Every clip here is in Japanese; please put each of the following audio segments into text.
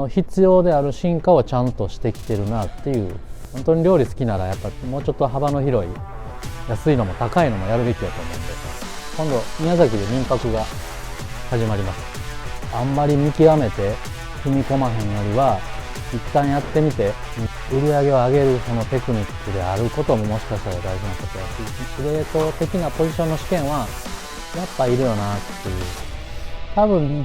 必要である進化をちゃんとしてきてるなっていう。本当に料理好きならやっぱもうちょっと幅の広い安いのも高いのもやるべきだと思うんで、今度宮崎で民泊が始まります。あんまり見極めて踏み込まへんよりは一旦やってみて売り上げを上げるそのテクニックであることももしかしたら大事なことやし、司令塔的なポジションの試験はやっぱいるよなっていう。多分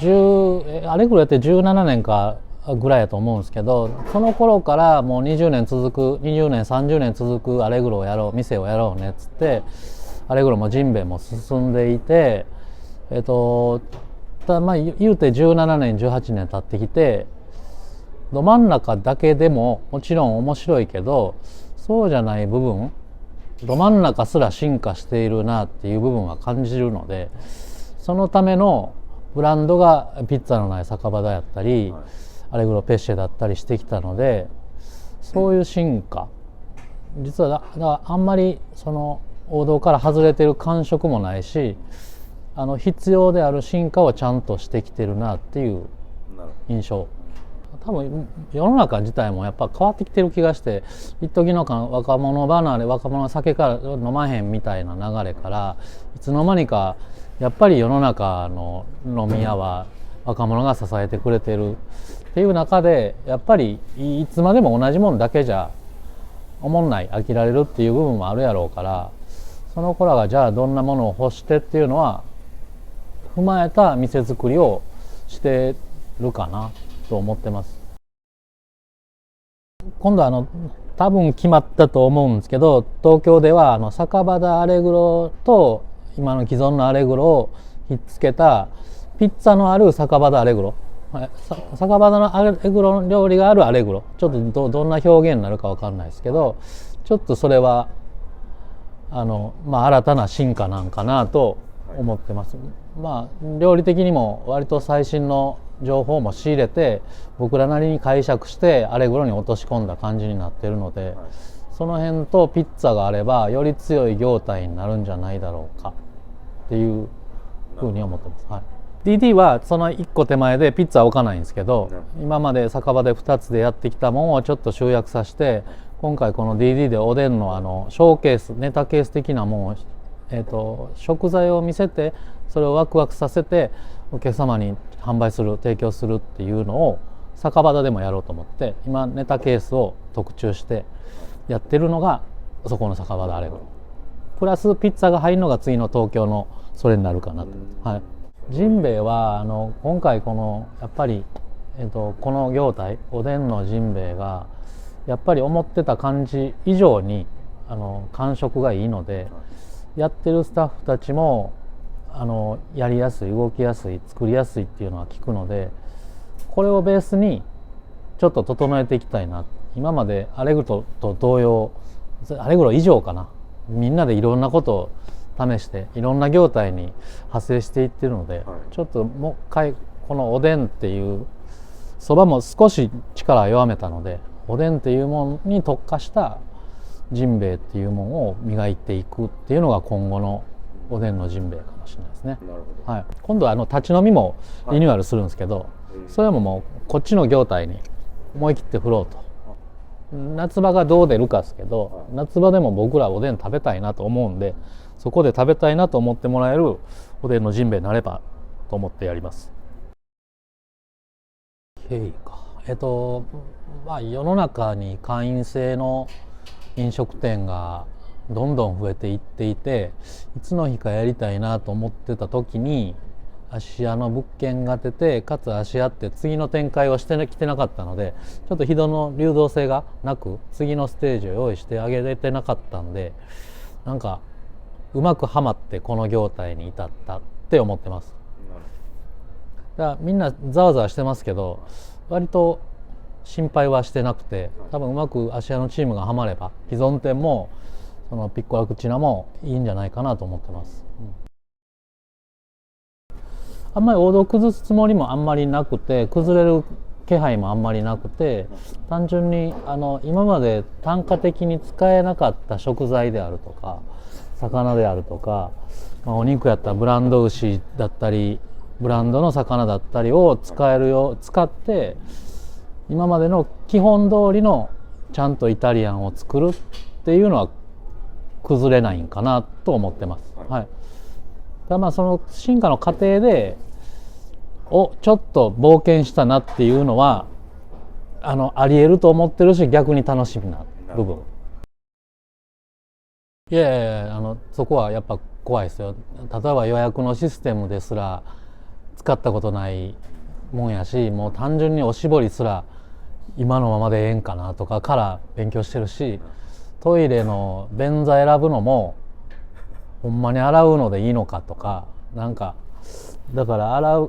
アレグロやって17年かぐらいやと思うんですけど、その頃からもう20年30年続くアレグロをやろう、店をやろうねっつってアレグロもジンベエも進んでいて、言うて17年18年経ってきて、ど真ん中だけでももちろん面白いけど、そうじゃない部分、ど真ん中すら進化しているなっていう部分は感じるので、そのためのブランドがピッツァのない酒場だやったり、アレグロペッシェだったりしてきたので、そういう進化、実はだからあんまりその王道から外れてる感触もないし、必要である進化をちゃんとしてきてるなっていう印象。多分世の中自体もやっぱ変わってきてる気がして、一時の若者離れ、若者は酒から飲まへんみたいな流れから、いつの間にかやっぱり世の中の飲み屋は若者が支えてくれてるっていう中で、やっぱりいつまでも同じもんだけじゃおもんない、飽きられるっていう部分もあるやろうから、その子らがじゃあどんなものを欲してっていうのは踏まえた店作りをしてるかなと思ってます。今度多分決まったと思うんですけど、東京では酒場田アレグロと今の既存のアレグロをひっつけたピッツァのある酒場田アレグロ、酒場田のアレグロ料理があるアレグロ、ちょっとどんな表現になるか分かんないですけど、ちょっとそれは新たな進化なんかなと思ってます。料理的にも割と最新の情報も仕入れて僕らなりに解釈してアレグロに落とし込んだ感じになっているので、その辺とピッツァがあればより強い業態になるんじゃないだろうかっていうふうに思ってます。DD はその1個手前でピッツァは置かないんですけど、今まで酒場で2つでやってきたものをちょっと集約させて、今回この DD でおでんのショーケース、ネタケース的なものを、食材を見せてそれをワクワクさせてお客様に販売する、提供するっていうのを酒場でもやろうと思って、今ネタケースを特注してやってるのがそこの酒場であれば、プラスピッツァが入るのが次の東京のそれになるかなと。ジンベエは今回このやっぱり、この業態おでんのジンベエがやっぱり思ってた感じ以上に感触がいいので、やってるスタッフたちもやりやすい、動きやすい、作りやすいっていうのは聞くので、これをベースにちょっと整えていきたいな。今までアレグロと同様、アレグロ以上かな、みんなでいろんなことを試していろんな業態に派生していってるので、ちょっともう一回このおでんっていうそばも少し力を弱めたので、おでんっていうものに特化したジンベエっていうものを磨いていくっていうのが今後のおでんのジンベエかもしれないですね。今度は立ち飲みもリニューアルするんですけど、それももうこっちの業態に思い切って振ろうと。夏場がどう出るかですけど、夏場でも僕らおでん食べたいなと思うんで、そこで食べたいなと思ってもらえるおでんのジンベエになればと思ってやります。経緯か。世の中に会員制の飲食店がどんどん増えていっていて、いつの日かやりたいなと思ってた時に芦屋の物件が出て、かつ芦屋って次の展開をしてきてなかったので、ちょっと人の流動性がなく次のステージを用意してあげれてなかったんで、なんかうまくはまってこの業態に至ったって思ってます。だからみんなざわざわしてますけど、割と心配はしてなくて、多分うまく芦屋のチームがはまれば既存店もそのピッコラクチナもいいんじゃないかなと思ってます。あんまり王道崩すつもりもあんまりなくて、崩れる気配もあんまりなくて、単純に今まで単価的に使えなかった食材であるとか魚であるとか、お肉やったらブランド牛だったりブランドの魚だったりを使って今までの基本通りのちゃんとイタリアンを作るっていうのは崩れないんかなと思ってます。はい。だまあその進化の過程でちょっと冒険したなっていうのはあり得ると思ってるし、逆に楽しみな部分。いやいやいや、そこはやっぱ怖いですよ。例えば予約のシステムですら使ったことないもんやし、もう単純におしぼりすら今のままでええんかなとかから勉強してるし、トイレの便座選ぶのもほんまに洗うのでいいのかとか、なんかだから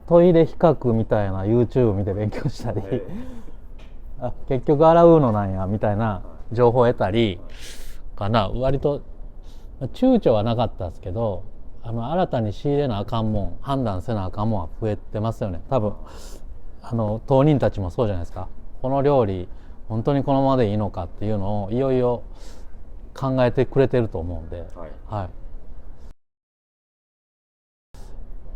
トイレ比較みたいな YouTube 見て勉強したり結局洗うのなんやみたいな情報を得たりかな。割と躊躇はなかったですけど、新たに仕入れなあかんもん、判断せなあかんもんは増えてますよね。多分当人たちもそうじゃないですか。この料理本当にこのままでいいのかっていうのをいよいよ考えてくれてると思うんで、はい。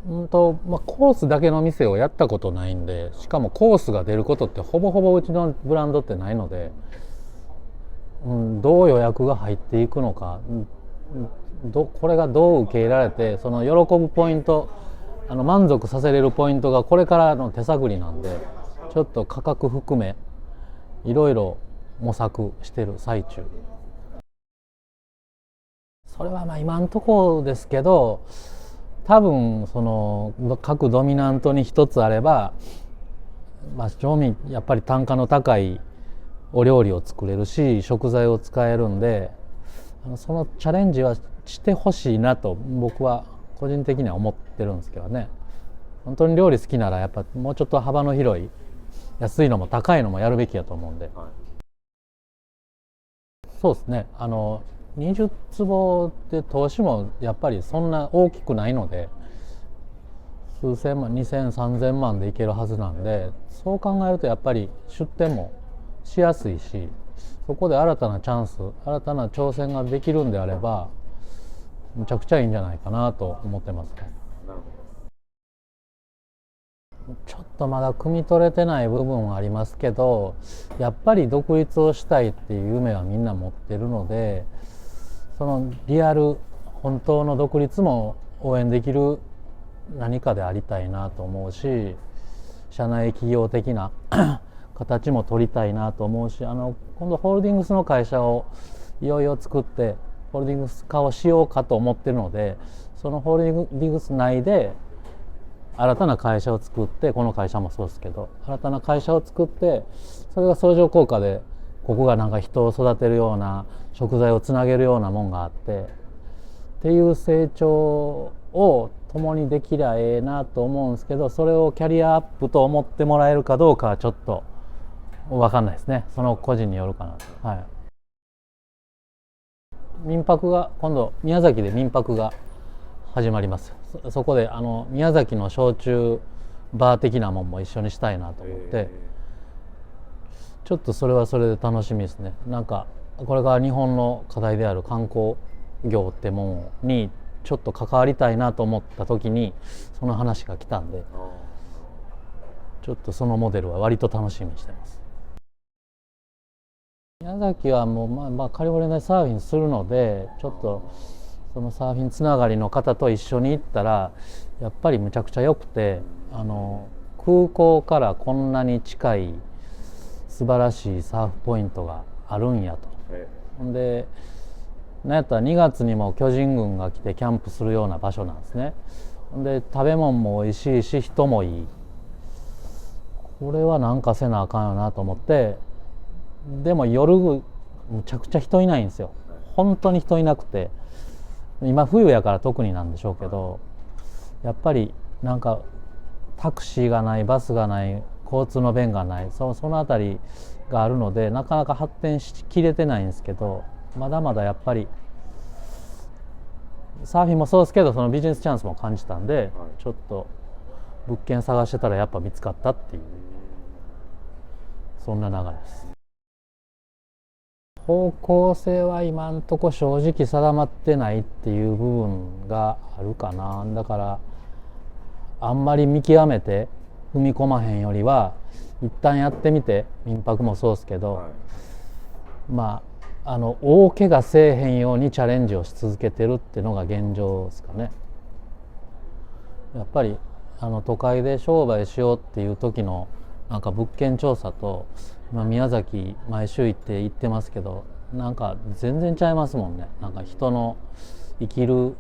コースだけの店をやったことないんで、しかもコースが出ることってほぼほぼうちのブランドってないので、どう予約が入っていくのか、これがどう受け入れられて、その喜ぶポイント、満足させれるポイントがこれからの手探りなんで、ちょっと価格含めいろいろ模索してる最中。それはまあ今んとこですけど、多分その各ドミナントに一つあれば、正味やっぱり単価の高いお料理を作れるし、食材を使えるんで、そのチャレンジはしてほしいなと僕は個人的には思ってるんですけどね。本当に料理好きならやっぱもうちょっと幅の広い、安いのも高いのもやるべきやと思うんで、そうですね。20坪で投資もやっぱりそんな大きくないので、数千万、2000、3000万でいけるはずなんで、そう考えるとやっぱり出店もしやすいし、そこで新たなチャンス、新たな挑戦ができるんであれば、むちゃくちゃいいんじゃないかなと思ってますね。ちょっとまだ汲み取れてない部分はありますけど、やっぱり独立をしたいっていう夢はみんな持ってるので、そのリアル本当の独立も応援できる何かでありたいなと思うし、社内企業的な形も取りたいなと思うし、今度ホールディングスの会社をいよいよ作ってホールディングス化をしようかと思ってるので、そのホールディングス内で新たな会社を作って、この会社もそうですけど、新たな会社を作って、それが相乗効果でここがなんか人を育てるような、食材をつなげるようなもんがあってっていう成長を共にできりゃええなと思うんですけど、それをキャリアアップと思ってもらえるかどうかはちょっと分かんないですね。その個人によるかな。はい。民泊が今度宮崎で民泊が始まります。そこで宮崎の焼酎バー的なもんも一緒にしたいなと思って、ちょっとそれはそれで楽しみですね。なんかこれから日本の課題である観光業ってものにちょっと関わりたいなと思った時にその話が来たんで、ちょっとそのモデルは割と楽しみにしてます。宮崎はもうカリフォルニアでサーフィンするので、ちょっとそのサーフィンつながりの方と一緒に行ったらやっぱりむちゃくちゃ良くて、空港からこんなに近い素晴らしいサーフポイントがあるんやと。ほんでなんやったら2月にも巨人軍が来てキャンプするような場所なんですね。ほんで食べ物も美味しいし人もいい。これはなんかせなあかんよなと思って、でも夜むちゃくちゃ人いないんですよ。本当に人いなくて、今冬やから特になんでしょうけど、やっぱりなんかタクシーがない、バスがない、交通の便がない、そのあたりがあるのでなかなか発展しきれてないんですけど、まだまだやっぱりサーフィンもそうですけど、そのビジネスチャンスも感じたんで、ちょっと物件探してたらやっぱ見つかったっていう、そんな流れです。方向性は今んとこ正直定まってないっていう部分があるかな。だからあんまり見極めて踏み込まへんよりは一旦やってみて、民泊もそうですけど、まあ大怪我せえへんようにチャレンジをし続けてるっていうのが現状ですかね。やっぱり都会で商売しようっていう時のなんか物件調査と、宮崎毎週行ってますけど、なんか全然ちゃいますもんね。なんか人の生きる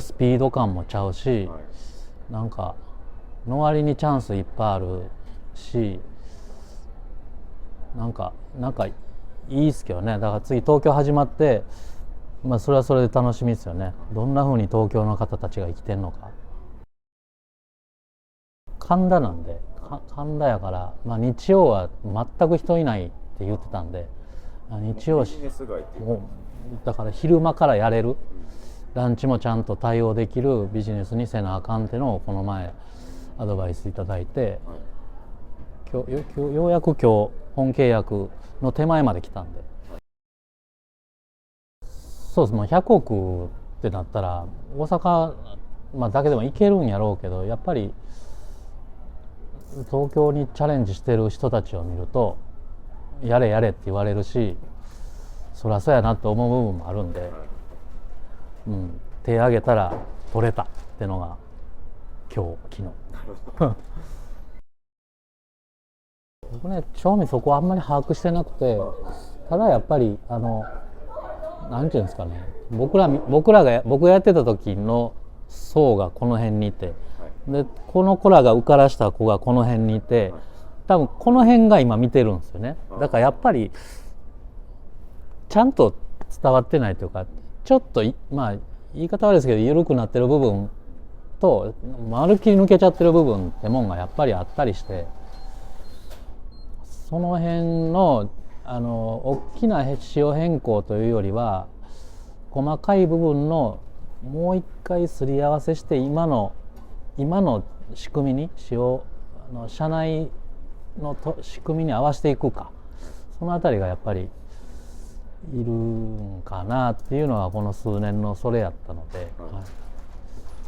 スピード感もちゃうし、なんかの割にチャンスいっぱいあるし、なんかいいっすけどね。だから次東京始まって、それはそれで楽しみですよね。どんな風に東京の方たちが生きてんのか。神田なんで、神田やから、日曜は全く人いないって言ってたんで、日曜もうだから昼間からやれる、ランチもちゃんと対応できるビジネスにせなあかんってのをこの前アドバイスいただいて、ようやく今日本契約の手前まで来たんで、そうです。もう100億ってなったら大阪、だけでも行けるんやろうけど、やっぱり東京にチャレンジしてる人たちを見ると、やれやれって言われるし、そりゃそうやなと思う部分もあるんで、手挙げたら取れたってのが今日昨日僕ね、正味そこはあんまり把握してなくて、ただやっぱりなんていうんですかね、僕がやってた時の層がこの辺にいて、でこの子らが受からした子がこの辺にいて、多分この辺が今見てるんですよね。だからやっぱりちゃんと伝わってないというか、ちょっと言い方悪いですけど緩くなってる部分とまるっきり抜けちゃってる部分ってもんがやっぱりあったりして、その辺の大きな仕様変更というよりは、細かい部分のもう一回すり合わせして、今の仕組みに社内の仕組みに合わせていくか、そのあたりがやっぱりいるんかなっていうのはこの数年のそれやったので、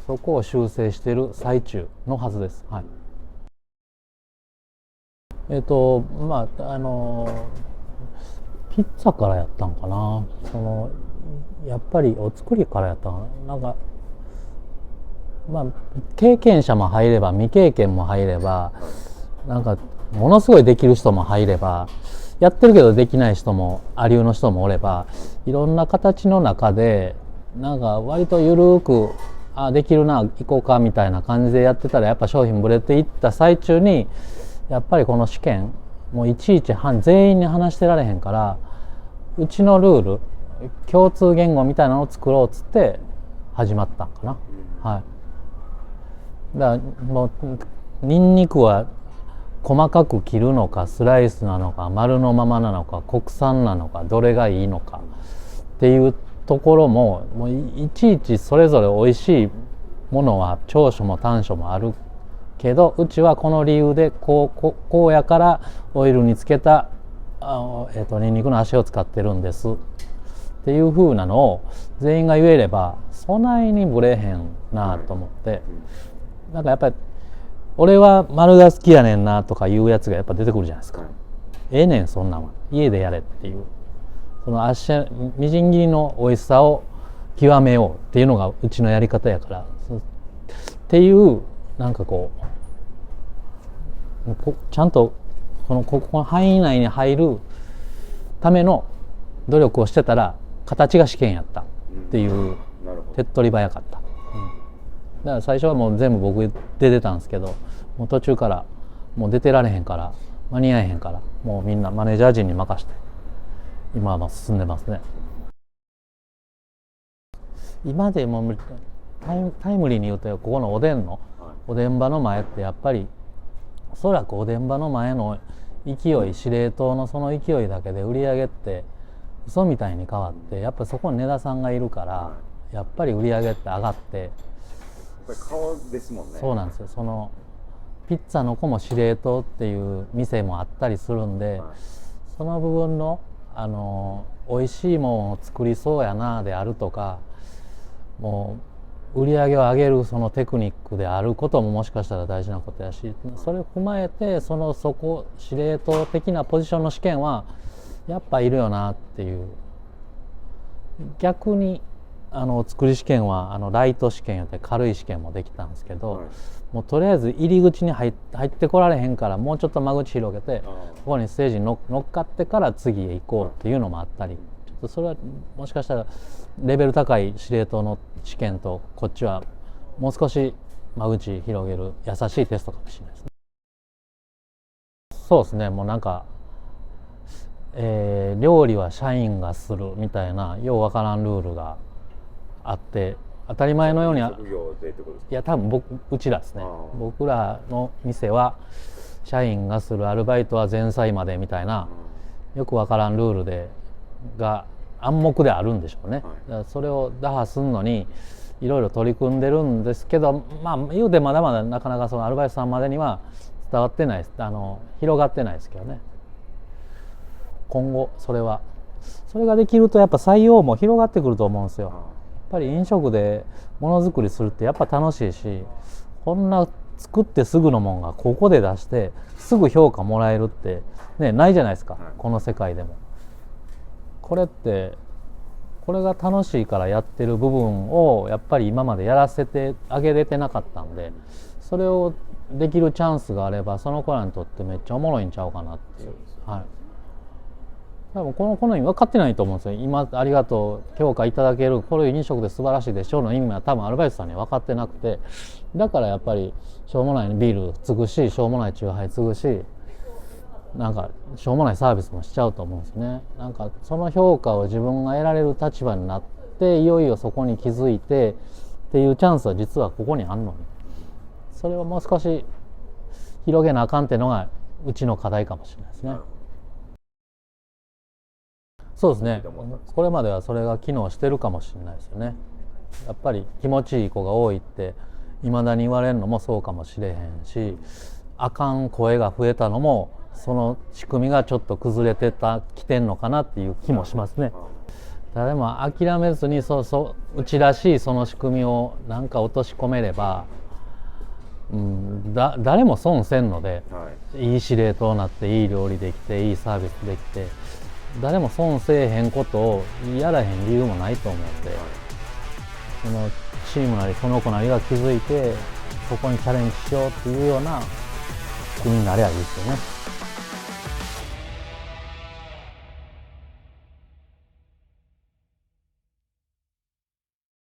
そこを修正している最中のはずです。ピッツァからやったんかな。やっぱりお作りからやったんかな。なんか経験者も入れば未経験も入れば、なんかものすごいできる人も入れば、やってるけどできない人もありうの人もおれば、いろんな形の中でなんか割とゆるくできるな行こうかみたいな感じでやってたら、やっぱ商品ぶれていった最中に、やっぱりこの試験もういちいち全員に話してられへんから、うちのルール共通言語みたいなのを作ろうっつって始まったんかな。だからもうニンニクは細かく切るのか、スライスなのか、丸のままなのか、国産なのか、どれがいいのかっていうところも、もういちいちそれぞれ美味しいものは長所も短所もあるけど、うちはこの理由でこうやからオイルにつけたニンニクの足を使ってるんですっていう風なのを全員が言えれば、そないにブレへんなと思って、なんかやっぱり俺は丸が好きやねんなとかいうやつがやっぱ出てくるじゃないですか。ええねんそんなんは、家でやれっていう、そのみじん切りの美味しさを極めようっていうのがうちのやり方やからっていう、なんかちゃんとこの範囲内に入るための努力をしてたら、形が試験やったっていう手っ取り早かった。だから最初はもう全部僕で出たんですけど、もう途中からもう出てられへんから、間に合えへんから、もうみんなマネージャー陣に任して今は進んでますね。今でもタイムリーに言うと、ここのおでん場の前ってやっぱり、おそらくおでん場の前の勢い、司令塔のその勢いだけで売り上げって嘘みたいに変わって、やっぱそこに根田さんがいるから、やっぱり売り上げって上がって、顔ですもんね。そうなんですよ。そのピッツァの子も司令塔っていう店もあったりするんで、その部分の美味しいものを作りそうやなであるとか、も売り上げを上げるそのテクニックであることももしかしたら大事なことやし、それを踏まえてそこ司令塔的なポジションの試験はやっぱいるよなっていう。逆に作り試験はライト試験やって軽い試験もできたんですけど、もうとりあえず入り口に入ってこられへんからもうちょっと間口広げてここにステージに乗っかってから次へ行こうっていうのもあったり、ちょっとそれはもしかしたらレベル高い司令塔の試験とこっちはもう少し間口広げる優しいテストかもしれないですね。そうですね、もうなんか、料理は社員がするみたいなようわからんルールがあって、当たり前のように職業でってことですか？いや多分うちらですね、僕らの店は社員がするアルバイトは前菜までみたいなよくわからんルールが暗黙であるんでしょうね、だからそれを打破するのにいろいろ取り組んでるんですけど、まあ言うてまだまだなかなかそのアルバイトさんまでには伝わってないです、広がってないですけどね。今後それができるとやっぱ採用も広がってくると思うんですよ。やっぱり飲食でものづくりするってやっぱ楽しいし、こんな作ってすぐのもんがここで出してすぐ評価もらえるって、ね、ないじゃないですか、この世界でも。これが楽しいからやってる部分をやっぱり今までやらせてあげれてなかったんで、それをできるチャンスがあればその子らにとってめっちゃおもろいんちゃうかなっていう。はい、多分この意味分かってないと思うんですよ。今ありがとう評価いただけるこれ飲食で素晴らしいでしょうの意味は多分アルバイトさんには分かってなくて、だからやっぱりしょうもないビール継ぐししょうもないチューハイ継ぐしなんかしょうもないサービスもしちゃうと思うんですね。なんかその評価を自分が得られる立場になっていよいよそこに気づいてっていうチャンスは実はここにあんのに、それをもう少し広げなあかんっていうのがうちの課題かもしれないですね。そうですね、これまではそれが機能してるかもしれないですよね。やっぱり気持ちいい子が多いっていまだに言われるのもそうかもしれへんし、あかん声が増えたのもその仕組みがちょっと崩れてきてんのかなっていう気もしますね。誰も諦めずにうちらしいその仕組みをなんか落とし込めれば、誰も損せんので、いい司令塔になっていい料理できていいサービスできて誰も損せえへんことをやらへん理由もないと思うんで、そのチームなりその子なりが気づいてそこにチャレンジしようっていうような国になりゃいいですよね。